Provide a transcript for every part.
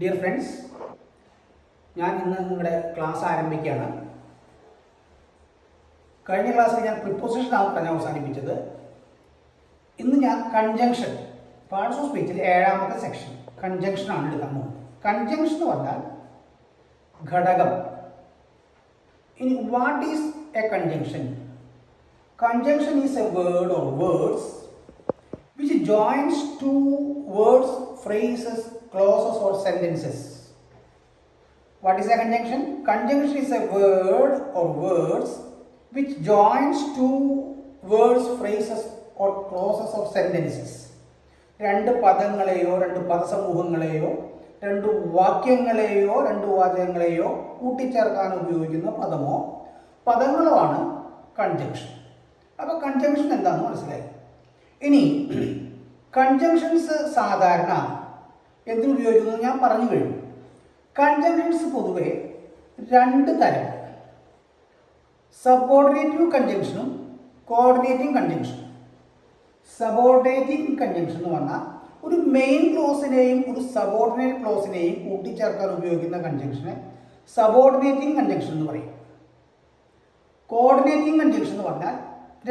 Dear friends, ഞാൻ ഇന്ന് നിങ്ങളുടെ ക്ലാസ് ആരംഭിക്കുകയാണ്. കഴിഞ്ഞ ക്ലാസ്സിൽ ഞാൻ പ്രിപ്പോസിഷൻ ആണ് പറഞ്ഞ് അവസാനിപ്പിച്ചത്. ഇന്ന് ഞാൻ കൺജങ്ഷൻ, പാർട്സ് ഓഫ് സ്പീച്ചിൽ 7ാമത്തെ സെക്ഷൻ കൺജങ്ഷൻ ആണ് എടുക്കാൻ പോകുന്നത്. കൺജങ്ഷൻ എന്ന് പറഞ്ഞാൽ ഘടകം. ഇനി what is a conjunction? Conjunction is a word or words which joins two words, phrases, clauses or sentences. What is a conjunction? Conjunction is a word or words which joins two words, phrases or clauses or sentences. രണ്ട് പദങ്ങളെയോ രണ്ട് പദസമൂഹങ്ങളെയോ രണ്ട് വാക്യങ്ങളെയോ രണ്ട് വാചകങ്ങളെയോ കൂട്ടിച്ചേർക്കാൻ ഉപയോഗിക്കുന്ന പദമോ പദങ്ങളോ ആണ് conjunction. അപ്പോൾ conjunction എന്താണെന്ന് മനസ്സിലായി. ഇനി കൺജങ്ഷൻസ് സാധാരണ എന്തിനുപയോഗിക്കുന്നു ഞാൻ പറഞ്ഞു കഴിഞ്ഞു. കൺജങ്ഷൻസ് പൊതുവെ രണ്ട് തരം: സബോർഡിനേറ്റീവ് കൺജങ്ഷനും കോർഡിനേറ്റിംഗ് കൺജങ്ഷനും. സബോർഡിനേറ്റിംഗ് കൺജങ്ഷൻ എന്ന് പറഞ്ഞാൽ ഒരു മെയിൻ ക്ലോസിനെയും ഒരു സബോർഡിനേറ്റ് ക്ലോസിനെയും കൂട്ടിച്ചേർക്കാൻ ഉപയോഗിക്കുന്ന കൺജങ്ഷനെ സബോർഡിനേറ്റിംഗ് കൺജങ്ഷൻ എന്ന് പറയും. കോർഡിനേറ്റിംഗ് കൺജങ്ഷൻ എന്ന് പറഞ്ഞാൽ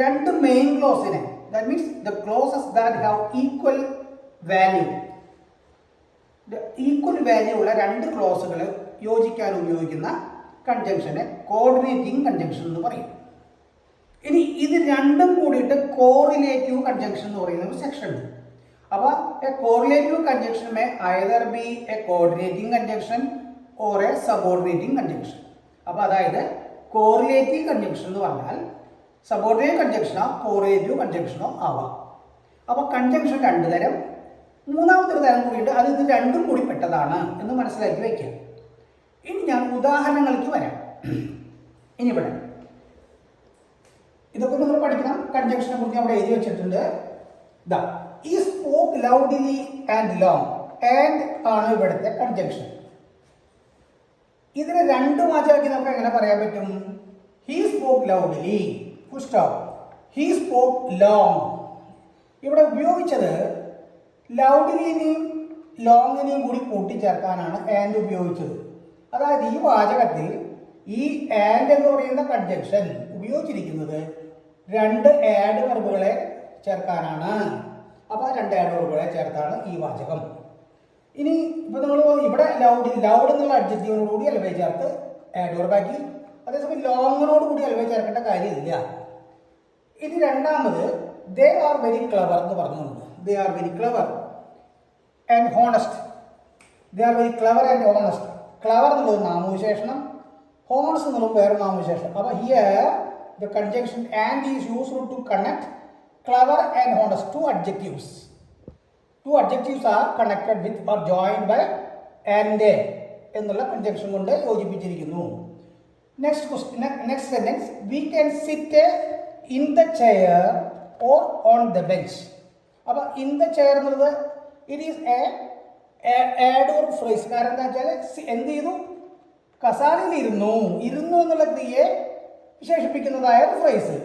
രണ്ട് മെയിൻ ക്ലോസിനെ, that means the clauses that have equal value, equal value ഉള്ള രണ്ട് ക്ലോസുകൾ യോജിക്കാൻ ഉപയോഗിക്കുന്ന കൺജങ്ഷനെ കോർഡിനേറ്റിംഗ് കൺജങ്ഷൻ എന്ന് പറയും. ഇനി ഇത് രണ്ടും കൂടിയിട്ട് കോറിലേറ്റീവ് കൺജങ്ഷൻ എന്ന് പറയുന്ന ഒരു സെക്ഷൻ ഉണ്ട്. അപ്പോൾ A correlative conjunction may either B A coordinating conjunction or A subordinating conjunction. അപ്പോൾ അതായത് കോറിലേറ്റീവ് കൺജങ്ഷൻ എന്ന് പറഞ്ഞാൽ സബോർഡിനേറ്റ് കൺജങ്ഷനോ കോറിലേറ്റീവ് കൺജങ്ഷനോ ആവാം. അപ്പോൾ കൺജങ്ഷൻ രണ്ട് തരം. മൂന്നാമതൊരു തരം കൂടിയുണ്ട്, അത് ഇത് രണ്ടും കൂടി പെട്ടതാണ് എന്ന് മനസ്സിലാക്കി വയ്ക്കുക. ഇനി ഞാൻ ഉദാഹരണങ്ങൾക്ക് വരാം. ഇനി ഇവിടെ ഇതൊക്കെ നിങ്ങൾ പഠിക്കണം. കൺജങ്ഷനെ കുറിച്ച് അവിടെ എഴുതി വെച്ചിട്ടുണ്ട്. ദാ ഈ spoke loudly and long. And ആണ് ഇവിടുത്തെ കൺജങ്ഷൻ. ഇതിനെ രണ്ട് വാചകമാക്കി നമുക്ക് എങ്ങനെ പറയാൻ പറ്റും? He spoke loudly, full stop. He spoke long. ഇവിടെ ഉപയോഗിച്ചത് ലൗഡ്ലിനെയും ലോങ്ങിനെയും കൂടി കൂട്ടിച്ചേർക്കാനാണ് ആൻഡ് ഉപയോഗിച്ചത്. അതായത് ഈ വാചകത്തിൽ ഈ ആൻഡ് എന്ന് പറയുന്ന കൺജങ്ഷൻ ഉപയോഗിച്ചിരിക്കുന്നത് രണ്ട് ആഡ് വെർബുകളെ ചേർക്കാനാണ്. അപ്പോൾ രണ്ട് ആഡ് വെർബുകളെ ചേർത്താണ് ഈ വാചകം. ഇനി ഇപ്പോൾ നമ്മൾ ഇവിടെ ലൗഡ് എന്നുള്ള അഡ്ജക്റ്റീവിനോട് കൂടി അൽവേ ചേർത്ത് ആഡ് വെർബാക്കി. അതേസമയം ലോങ്ങിനോട് കൂടി അൽവേ ചേർക്കേണ്ട കാര്യമില്ല. ഇനി രണ്ടാമത് ദേ ആർ വെരി ക്ലവർ എന്ന് പറഞ്ഞുകൊണ്ട്, they are very clever and honest. They are very clever and honest. Clever എന്നുള്ളത് നാമവിശേഷണം, ഹോണസ്റ്റ് എന്നുള്ളത് വേറെ നാമവിശേഷണം. അപ്പോൾ here the conjunction and is used to connect clever and honest, to adjectives. Two adjectives are connected with or joined by and എന്നുള്ള conjunction കൊണ്ട് യോജിപ്പിച്ചിരിക്കുന്നു. Next question, next sentence, we can sit in the chair or on the bench. അപ്പോൾ in the chair എന്നുള്ളത് it is a ad or phrase. കാരണം എന്താ വെച്ചാൽ എന്ത് ചെയ്തു? കസാലയിൽ ഇരുന്നു. ഇരുന്നു എന്നുള്ള ക്രിയയെ വിശേഷിപ്പിക്കുന്നതായ ഒരു ഫ്രേസ്.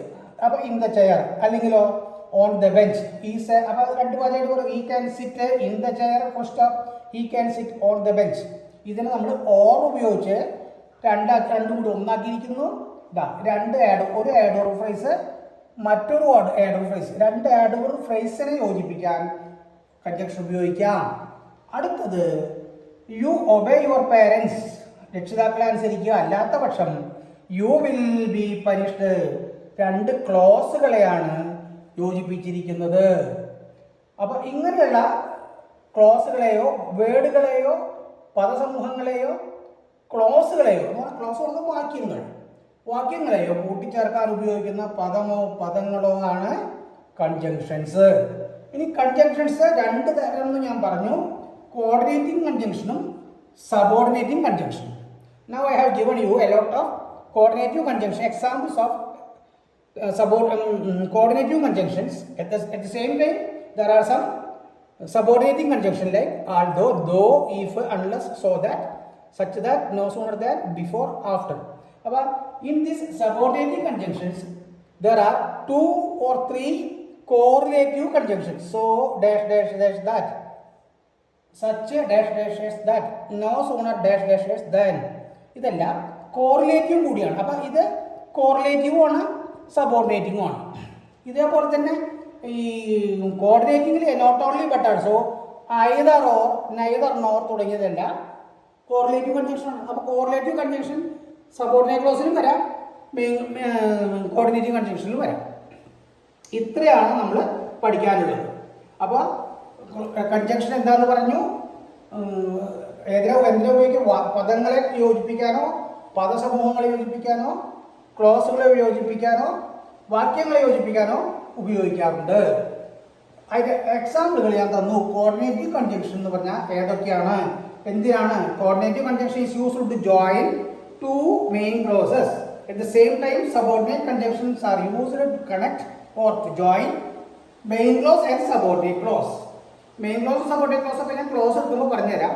അപ്പോൾ ഇൻ ദ ചെയർ, അല്ലെങ്കിലോ ഓൺ ദ ബെഞ്ച്. ഈസ്. അപ്പോൾ രണ്ട് വാചകമായിട്ട് പറയും. He can sit in the chair, full stop. He can sit on the bench. ഇതിനെ നമ്മൾ ഓർ ഉപയോഗിച്ച് രണ്ടും കൂടി ഒന്നാക്കിയിരിക്കുന്നു. രണ്ട് ആഡ്, ഒരു ആഡ് ഓർ ഫ്രേസ്, മറ്റൊരു ആഡ് ഓർ ഫ്രേസ്. രണ്ട് ആഡ് ഓർ ഫ്രേസിനെ യോജിപ്പിക്കാൻ കൺജങ്ഷൻ ഉപയോഗിക്കാം. അടുത്തത് യു ഒബേ യുവർ പേരൻസ്. രക്ഷിതാക്കളെ അനുസരിക്കുക, അല്ലാത്ത പക്ഷം യു വിൽ ബി പനിഷ്ഡ്. രണ്ട് ക്ലോസുകളെയാണ് യോജിപ്പിച്ചിരിക്കുന്നത്. അപ്പോൾ ഇങ്ങനെയുള്ള ക്ലോസുകളെയോ വേർഡുകളെയോ പദസമൂഹങ്ങളെയോ ക്ലോസുകളെയോ, ക്ലോസ് പറഞ്ഞ വാക്യങ്ങളെയോ കൂട്ടിച്ചേർക്കാൻ ഉപയോഗിക്കുന്ന പദമോ പദങ്ങളോ ആണ് കൺജങ്ഷൻസ്. ഇനി കൺജങ്ഷൻസ് രണ്ട് തരം എന്ന് ഞാൻ പറഞ്ഞു: കോർഡിനേറ്റിംഗ് കൺജങ്ഷനും സബോർഡിനേറ്റിംഗ് കൺജങ്ഷനും. Now I have given you a lot of coordinative conjunction, examples of coordinative conjunctions. At the same time, there are some subordinating conjunction like although, though, if, unless, so that, such that, no sooner than, before, after. But in these subordinating conjunctions, there are 2 or 3 correlative conjunctions. So, dash, dash, dash, that. Such dash dash dash that, no sooner dash dash dash then. ഇതെല്ലാം കോറിലേറ്റീവും കൂടിയാണ്. അപ്പം ഇത് കോറിലേറ്റീവും ആണ്, സബോർഡിനേറ്റിംഗും ആണ്. ഇതേപോലെ തന്നെ ഈ കോർഡിനേറ്റിംഗിൽ not only but also either or, neither nor തുടങ്ങിയതെല്ലാം കോറിലേറ്റീവ് കൺജങ്ഷൻ ആണ്. അപ്പോൾ കോറിലേറ്റീവ് കൺജങ്ഷൻ സബോർഡിനേറ്റ് ക്ലോസിലും വരാം, കോർഡിനേറ്റീവ് കൺജങ്ഷനിലും വരാം. ഇത്രയാണ് നമ്മൾ പഠിക്കാനുള്ളത്. അപ്പോൾ കൺജങ്ഷൻ എന്താണെന്ന് പറഞ്ഞു, എന്തിനെ ഉപയോഗിക്കും? പദങ്ങളെ യോജിപ്പിക്കാനോ, പദസമൂഹങ്ങളെ യോജിപ്പിക്കാനോ, ക്ലോസുകളെ യോജിപ്പിക്കാനോ, വാക്യങ്ങളെ യോജിപ്പിക്കാനോ ഉപയോഗിക്കാറുണ്ട്. അതിൻ്റെ എക്സാമ്പിളുകൾ ഞാൻ തന്നു. കോർഡിനേറ്റീവ് കൺജങ്ഷൻ എന്ന് പറഞ്ഞാൽ ഏതൊക്കെയാണ്, എന്തിനാണ്? Coordinative conjunction is used to join two main clauses. At the same time subordinate conjunctions are used to connect or to join main clause and subordinate clause. Main clause subordinate clause ഒക്കെ ഞാൻ clause എടുക്കുമ്പോൾ പറഞ്ഞുതരാം.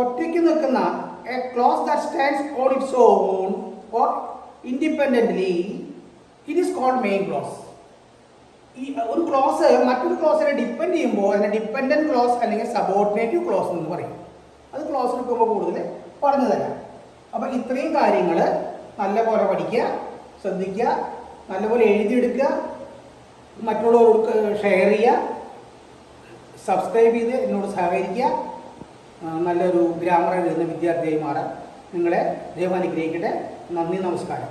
ഒറ്റയ്ക്ക് നിൽക്കുന്ന a clause that stands on its own or independently, it is called main clause. ഈ ഒരു close മറ്റൊരു ക്ലോസിനെ depend ചെയ്യുമ്പോൾ അതിനെ ഡിപ്പെൻഡൻറ്റ് ക്ലോസ് അല്ലെങ്കിൽ സബോർഡിനേറ്റീവ് ക്ലോസ് എന്ന് പറയും. അത് ക്ലോസ് എടുക്കുമ്പോൾ കൂടുതൽ പറഞ്ഞു തരാം. അപ്പോൾ ഇത്രയും കാര്യങ്ങൾ നല്ലപോലെ പഠിക്കുക, ശ്രദ്ധിക്കുക, നല്ലപോലെ എഴുതിയെടുക്കുക, മറ്റുള്ളവർക്ക് ഷെയർ ചെയ്യുക, സബ്സ്ക്രൈബ് ചെയ്ത് എന്നോട് സഹകരിക്കുക. നല്ലൊരു ഗ്രാമർ എഴുതുന്ന വിദ്യാർത്ഥിയായി മാറാം. നിങ്ങളെ ദൈവം അനുഗ്രഹിക്കട്ടെ. നന്ദി, നമസ്കാരം.